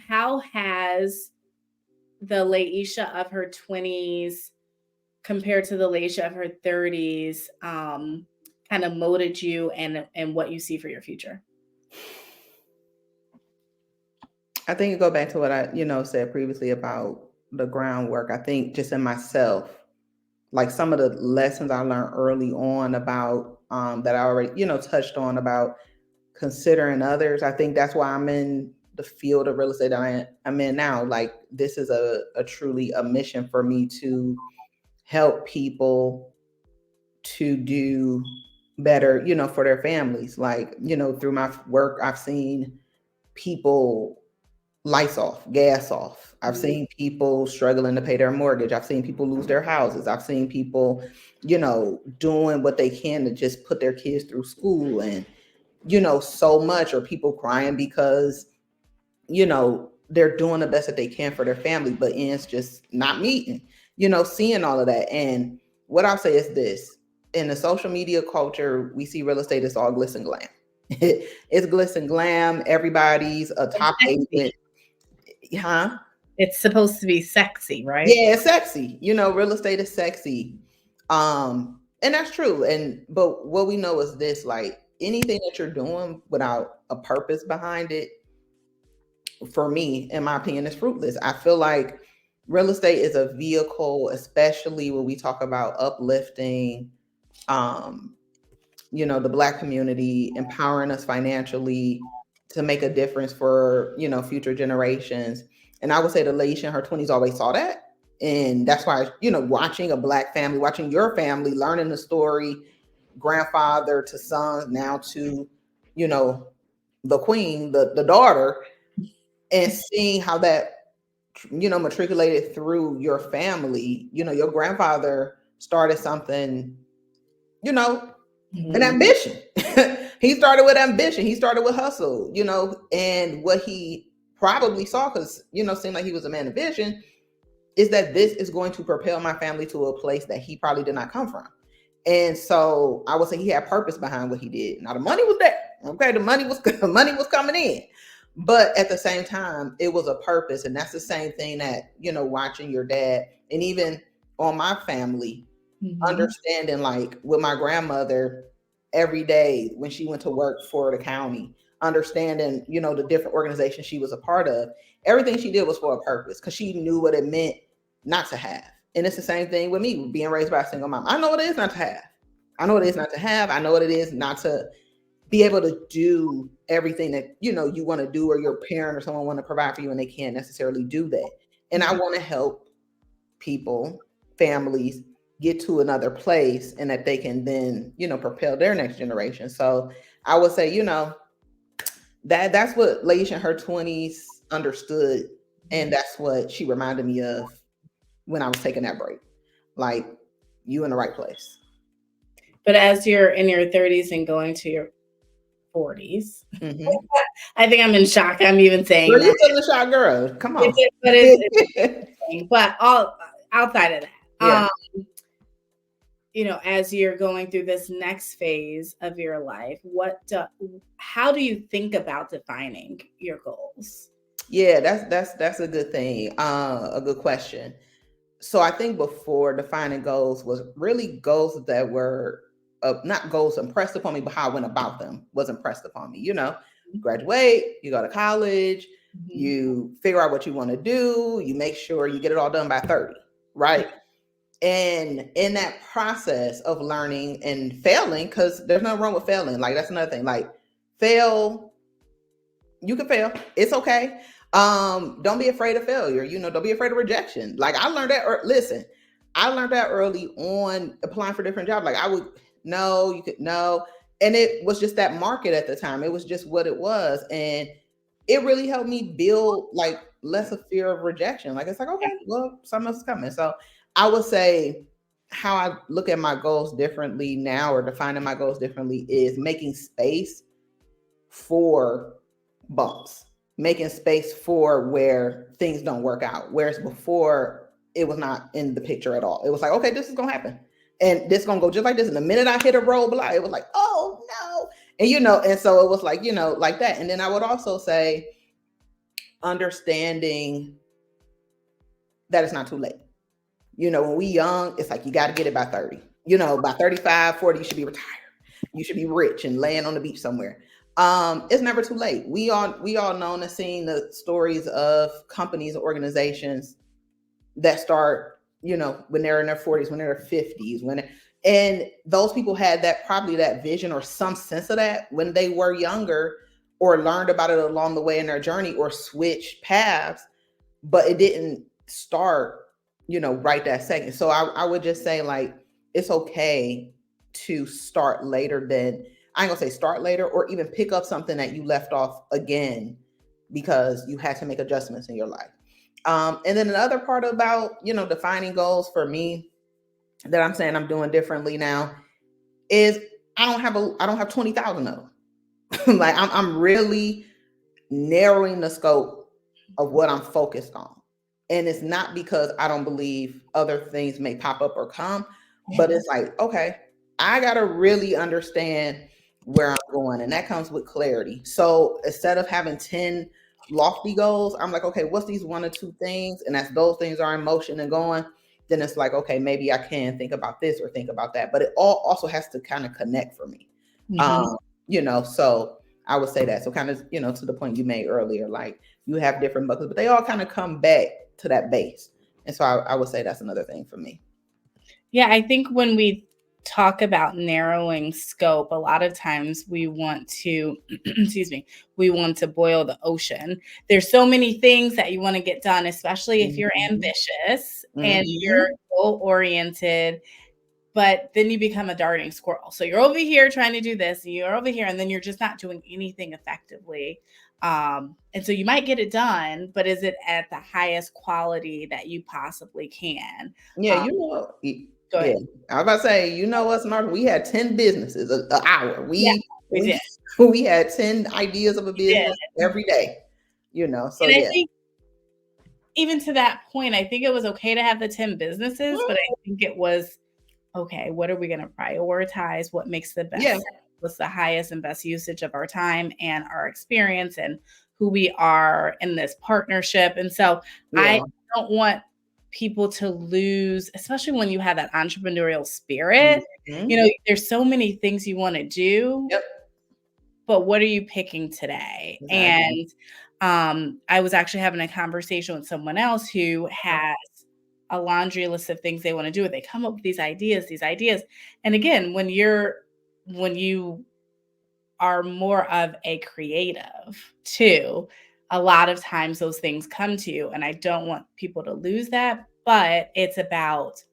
How has the Layisha of her 20s compared to the Layisha of her 30s kind of molded you and what you see for your future? I think you go back to what I, said previously about the groundwork. I think just in myself, like some of the lessons I learned early on about that I already, touched on about considering others. I think that's why I'm in the field of real estate that I'm in now. Like this is a truly a mission for me to help people to do better, for their families. Like, through my work, I've seen people lights off, gas off. I've seen people struggling to pay their mortgage. I've seen people lose their houses. I've seen people, doing what they can to just put their kids through school and, so much, or people crying because, they're doing the best that they can for their family, but ends just not meeting, seeing all of that. And what I'll say is this: in the social media culture, we see real estate as all glitz and glam. It's glitz and glam. Everybody's a top agent. Huh? It's supposed to be sexy, right? Yeah, it's sexy. Real estate is sexy. And that's true. But what we know is this: like anything that you're doing without a purpose behind it, for me, in my opinion, is fruitless. I feel like real estate is a vehicle, especially when we talk about uplifting the Black community, empowering us financially to make a difference for, future generations. And I would say that Layisha in her 20s always saw that. And that's why, watching a Black family, watching your family, learning the story, grandfather to son, now to, the queen, the daughter, and seeing how that, matriculated through your family. Your grandfather started something, an ambition. He started with ambition. He started with hustle, and what he probably saw, because, seemed like he was a man of vision, is that this is going to propel my family to a place that he probably did not come from. And so I would say he had purpose behind what he did. Now the money was there. Okay. The money was coming in. But at the same time, it was a purpose. And that's the same thing that, watching your dad and even on my family, understanding, like with my grandmother, every day when she went to work for the county, understanding, the different organizations she was a part of, everything she did was for a purpose, because she knew what it meant not to have. And it's the same thing with me, being raised by a single mom. I know what it is not to have. I know what it is not to have. I know what it is not to be able to do everything that, you want to do, or your parent or someone want to provide for you and they can't necessarily do that. And I want to help people, families, get to another place, and that they can then, propel their next generation. So I would say, that's what Layisha in her 20s understood. And that's what she reminded me of when I was taking that break. Like, you in the right place. But as you're in your 30s and going to your 40s, I think I'm in shock. I'm even saying that. You're still in shock, girl. Come on. But all outside of that, yeah. As you're going through this next phase of your life, how do you think about defining your goals? Yeah, that's a good thing. A good question. So I think before, defining goals was really goals that were not goals impressed upon me, but how I went about them was impressed upon me. Graduate, you go to college, you figure out what you want to do, you make sure you get it all done by 30, right? And in that process of learning and failing, because there's nothing wrong with failing. Like, that's another thing. Like, you can fail. It's okay. Don't be afraid of failure. Don't be afraid of rejection. Like, I learned that. I learned that early on, applying for different jobs. Like, and it was just that market at the time. It was just what it was. And it really helped me build, like, less of fear of rejection. Like, it's like, okay, well, something else is coming. So I would say how I look at my goals differently now, or defining my goals differently, is making space for bumps, making space for where things don't work out. Whereas before, it was not in the picture at all. It was like, okay, this is going to happen. And this is going to go just like this. And the minute I hit a roadblock, it was like, oh no. And, and so it was like, like that. And then I would also say, understanding that it's not too late. When we young, it's like you got to get it by 30. By 35, 40, you should be retired. You should be rich and laying on the beach somewhere. It's never too late. We all known and seen the stories of companies and organizations that start, when they're in their 40s, when they're 50s, and those people had probably that vision or some sense of that when they were younger, or learned about it along the way in their journey, or switched paths, but it didn't start, right that second. So I would just say, like, it's okay to start later than, I ain't gonna say start later, or even pick up something that you left off again because you had to make adjustments in your life. And then another part about, defining goals for me that I'm saying I'm doing differently now is I don't have 20,000 of them. Like I'm really narrowing the scope of what I'm focused on. And it's not because I don't believe other things may pop up or come, but it's like, okay, I got to really understand where I'm going. And that comes with clarity. So instead of having 10 lofty goals, I'm like, okay, what's these 1 or 2 things? And as those things are in motion and going, then it's like, okay, maybe I can think about this or think about that. But it all also has to kind of connect for me. So I would say that. So kind of, to the point you made earlier, like you have different buckets, but they all kind of come back to that base. And so I would say that's another thing for me. Yeah, I think when we talk about narrowing scope, a lot of times we want to, we want to boil the ocean. There's so many things that you want to get done, especially if you're ambitious and you're goal-oriented, but then you become a darting squirrel. So you're over here trying to do this, and you're over here, and then you're just not doing anything effectively. And so you might get it done, but is it at the highest quality that you possibly can? Yeah, Go ahead. I was about to say, us, Mark, we had 10 businesses an hour. We did. We had 10 ideas of a business every day, so and I think even to that point, I think it was okay to have the 10 businesses, but I think it was, okay, what are we going to prioritize? What makes the best? What's the highest and best usage of our time and our experience and who we are in this partnership? And so I don't want people to lose, especially when you have that entrepreneurial spirit. There's so many things you want to do, but what are you picking today? And I was actually having a conversation with someone else who has a laundry list of things they want to do. They come up with these ideas. And again, when you are more of a creative too, a lot of times those things come to you. And I don't want people to lose that, but it's about,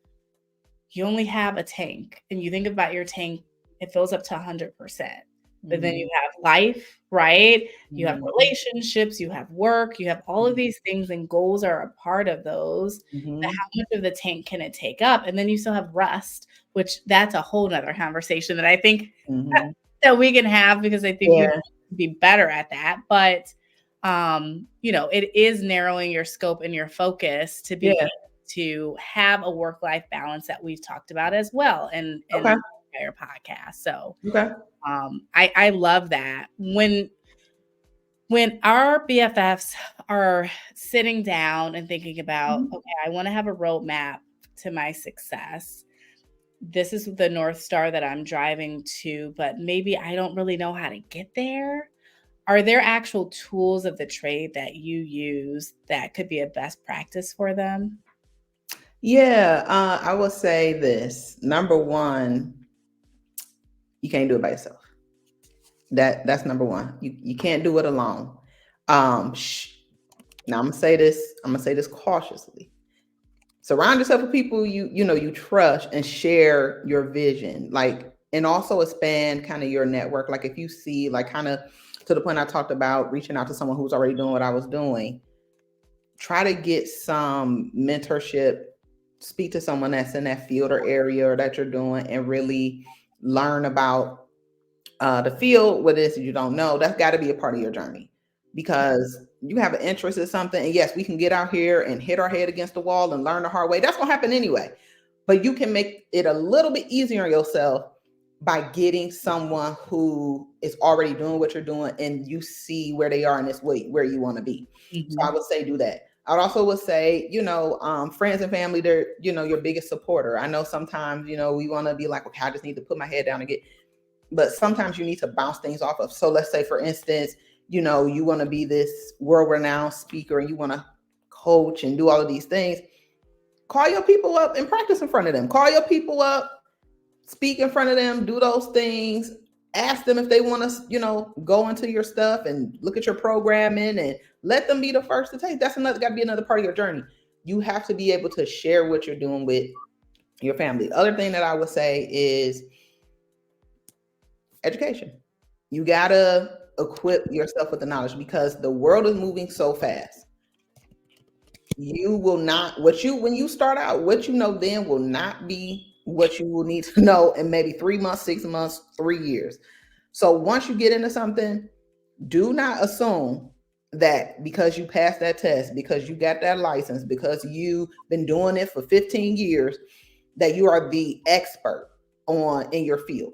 you only have a tank, and you think about your tank, it fills up to 100%. But then you have life, right? You have relationships, you have work, you have all of these things, and goals are a part of those. But how much of the tank can it take up? And then you still have rest, which that's a whole nother conversation that I think that we can have, because I think you can be better at that. But, it is narrowing your scope and your focus to be able to have a work-life balance that we've talked about as well in the entire podcast. So I love that. When our BFFs are sitting down and thinking about, okay, I want to have a roadmap to my success. This is the North Star that I'm driving to, but maybe I don't really know how to get there. Are there actual tools of the trade that you use that could be a best practice for them? Yeah, I will say this. Number one, you can't do it by yourself. That's number one. You can't do it alone. Now I'm gonna say this cautiously. Surround yourself with people you trust and share your vision, and also expand kind of your network. Like if you see, kind of to the point I talked about, reaching out to someone who's already doing what I was doing, try to get some mentorship, speak to someone that's in that field or area or that you're doing, and really learn about the field. What it is that you don't know, that's got to be a part of your journey, because you have an interest in something. And yes, we can get out here and hit our head against the wall and learn the hard way. That's going to happen anyway. But you can make it a little bit easier on yourself by getting someone who is already doing what you're doing and you see where they are in this way where you want to be. So I would say do that. I would also would say, friends and family, they're, your biggest supporter. I know sometimes, we want to be like, okay, I just need to put my head down and get, but sometimes you need to bounce things off of. So let's say, for instance, you want to be this world-renowned speaker and you want to coach and do all of these things. Call your people up and practice in front of them. Call your people up, speak in front of them, do those things. Ask them if they want to, go into your stuff and look at your programming and let them be the first to take. That's got to be another part of your journey. You have to be able to share what you're doing with your family. Other thing that I would say is education. You got to equip yourself with the knowledge because the world is moving so fast. You will not, when you start out, what you know then will not be what you will need to know in maybe 3 months, 6 months, 3 years. So once you get into something, do not assume that because you passed that test, because you got that license, because you've been doing it for 15 years, that you are the expert in your field.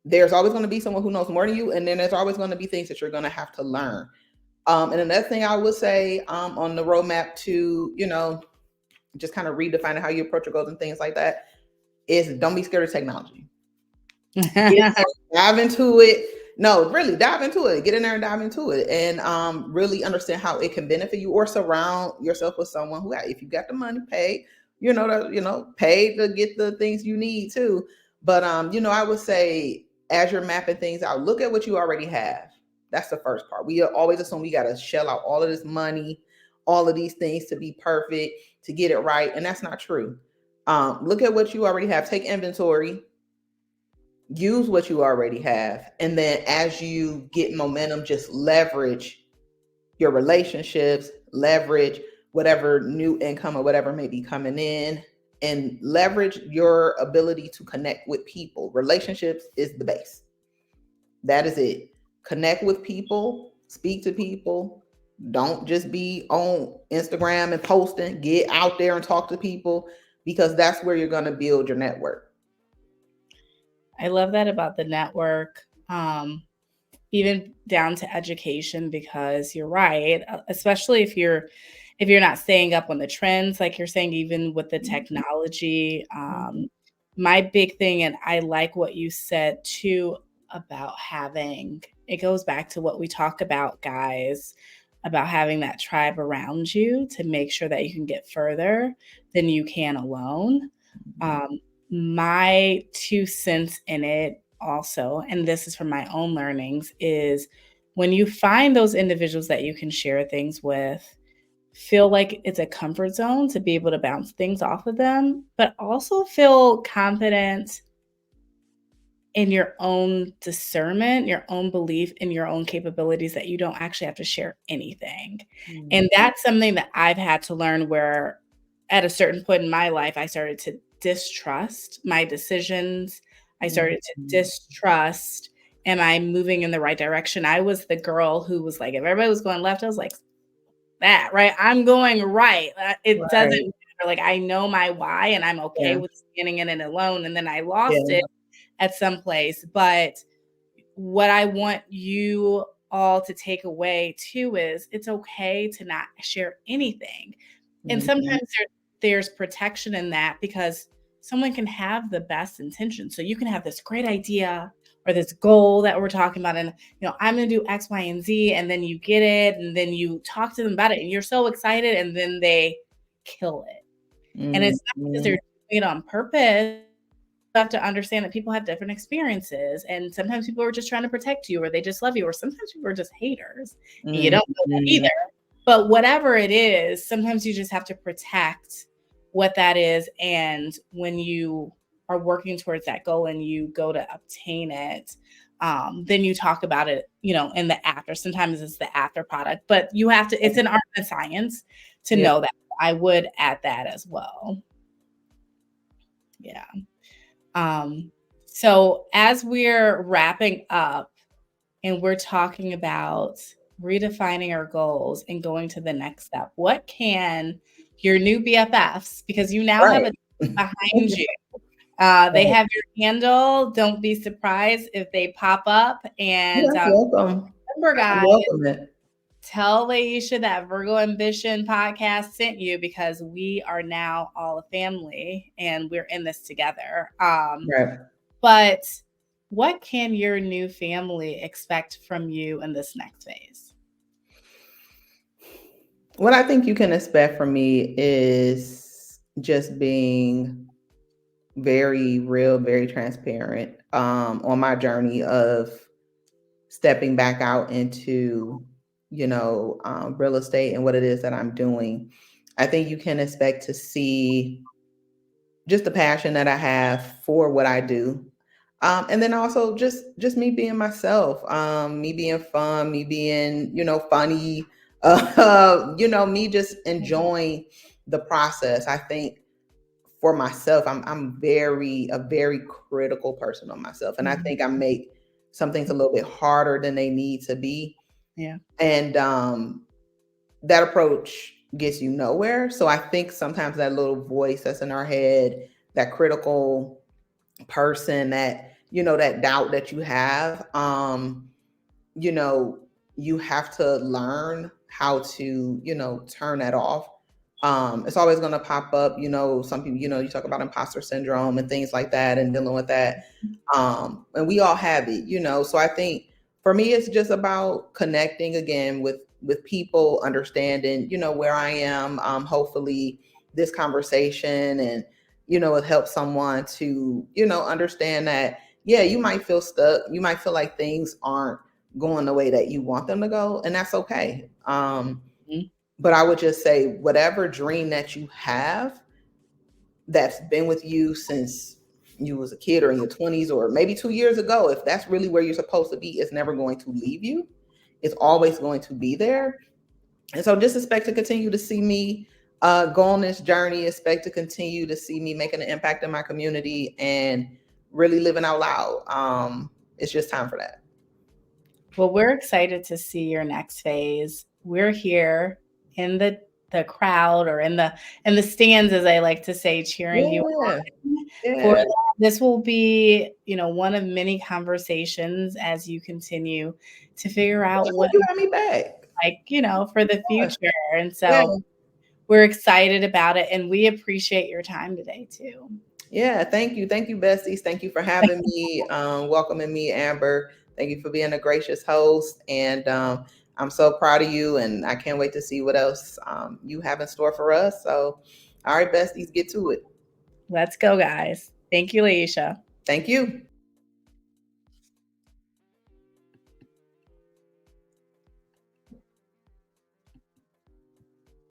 There's always going to be someone who knows more than you, and then there's always going to be things that you're going to have to learn. And another thing I would say on the roadmap to, just kind of redefining how you approach your goals and things like that is don't be scared of technology. Dive into it. No, really dive into it. Get in there and dive into it and really understand how it can benefit you, or surround yourself with someone who, if you got the money, pay, pay to get the things you need too. But, I would say as you're mapping things out, look at what you already have. That's the first part. We always assume we got to shell out all of this money, all of these things to be perfect, to get it right. And that's not true. Look at what you already have. Take inventory. Use what you already have. And then as you get momentum, just leverage your relationships, leverage whatever new income or whatever may be coming in, and leverage your ability to connect with people. Relationships is the base. That is it. Connect with people, speak to people. Don't just be on Instagram and posting. Get out there and talk to people, because that's where you're going to build your network. I love that about the network, even down to education, because you're right, especially if you're not staying up on the trends, like you're saying, even with the technology. My big thing, and I like what you said too, about it goes back to what we talk about, guys, about having that tribe around you to make sure that you can get further than you can alone. My 2 cents in it also, and this is from my own learnings, is when you find those individuals that you can share things with, feel like it's a comfort zone to be able to bounce things off of them, but also feel confident in your own discernment, your own belief in your own capabilities, that you don't actually have to share anything. And that's something that I've had to learn, where at a certain point in my life, I started to distrust my decisions. I started to distrust, am I moving in the right direction? I was the girl who was like, if everybody was going left, I was like, that, right? I'm going right. It doesn't matter. Like, I know my why, and I'm okay with standing in it alone. And then I lost it at some place. But what I want you all to take away too is it's okay to not share anything. And sometimes there's protection in that, because someone can have the best intentions. So you can have this great idea or this goal that we're talking about, and I'm going to do X, Y, and Z, and then you get it, and then you talk to them about it, and you're so excited, and then they kill it. And it's not because they're doing it on purpose. You have to understand that people have different experiences, and sometimes people are just trying to protect you, or they just love you, or sometimes people are just haters. And you don't know that either. But whatever it is, sometimes you just have to protect what that is. And when you are working towards that goal and you go to obtain it, then you talk about it, in the after. Sometimes it's the after product, but you have to, it's an art and science to know that. I would add that as well. Yeah. So as we're wrapping up and we're talking about redefining our goals and going to the next step, what can your new BFFs, because you now have a team behind you, They have your handle. Don't be surprised if they pop up. And welcome. remember, guys, Welcome it. Tell Layisha that Virgo Ambition Podcast sent you, because we are now all a family and we're in this together. Right. But what can your new family expect from you in this next phase? What I think you can expect from me is just being very real, very transparent on my journey of stepping back out into, real estate and what it is that I'm doing. I think you can expect to see just the passion that I have for what I do. And then also just me being myself, me being fun, me being, funny, me just enjoying the process. I think for myself, I'm a very critical person on myself. And I think I make some things a little bit harder than they need to be. Yeah. And that approach gets you nowhere. So I think sometimes that little voice that's in our head, that critical person, that, that doubt that you have, you have to learn how to, turn that off. It's always going to pop up, some people, you talk about imposter syndrome and things like that and dealing with that. And we all have it, so I think for me, it's just about connecting again with people, understanding, where I am. Hopefully this conversation and, it helps someone to, understand that, yeah, you might feel stuck. You might feel like things aren't going the way that you want them to go. And that's okay. But I would just say whatever dream that you have that's been with you since you was a kid or in your 20s or maybe 2 years ago, if that's really where you're supposed to be, it's never going to leave you. It's always going to be there. And so just expect to continue to see me go on this journey, expect to continue to see me making an impact in my community and really living out loud. It's just time for that. Well, we're excited to see your next phase. We're here in the crowd, or in the stands, as I like to say, cheering you on. For this will be, one of many conversations as you continue to figure out what you got me back, for the future. And so we're excited about it, and we appreciate your time today too. Yeah, thank you, Besties. Thank you for having me, welcoming me, Amber. Thank you for being a gracious host, and I'm so proud of you, and I can't wait to see what else you have in store for us. So, all right, Besties, get to it. Let's go, guys. Thank you, Layisha. Thank you.